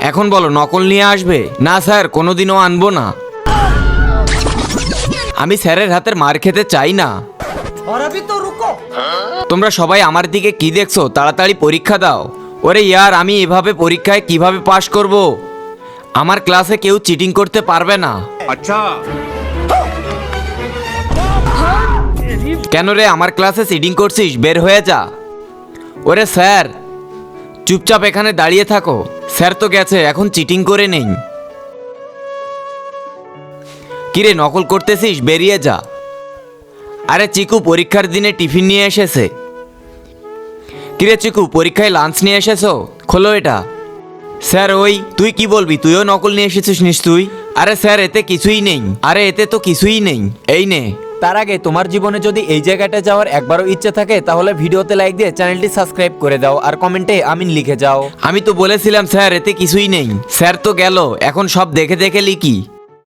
এখন বলো নকল নিয়ে আসবে? না স্যার, কোনোদিনও আনবো না। আমি স্যারের হাতের মার খেতে চাই না। তোমরা সবাই আমার দিকে কি দেখছো? তাড়াতাড়ি পরীক্ষা দাও। ওরে ইয়ার, আমি এভাবে পরীক্ষায় কিভাবে পাশ করব? আমার ক্লাসে কেউ চিটিং করতে পারবে না। अच्छा কেন রে, আমার ক্লাসে চিটিং করছিস? বের হয়ে যা। ওরে স্যার, চুপচাপ এখানে দাঁড়িয়ে থাকো। স্যার তো গেছে, এখন চিটিং করে নেই। কিরে, নকল করতেছিস? বেরিয়ে যা। আরে চিকু পরীক্ষার দিনে টিফিন নিয়ে এসেছে। কিরে চিকু, পরীক্ষায় লাঞ্চ নিয়ে এসেছো? খোলো এটা। স্যার ওই, তুই কি বলবি? তুইও নকল নিয়ে এসেছিস নিশ্চয়ই। আরে স্যার, এতে কিছুই নেই। আরে এতে তো কিছুই নেই। এই নে। তার আগে তোমার জীবনে যদি এই জায়গাটা যাওয়ার একবারও ইচ্ছে থাকে তাহলে ভিডিওতে লাইক দিয়ে চ্যানেলটি সাবস্ক্রাইব করে দাও আর কমেন্টে আমিন লিখে যাও। আমি তো বলেছিলাম স্যার এতে কিছুই নেই। স্যার তো গেল, এখন সব দেখে দেখে লিখি।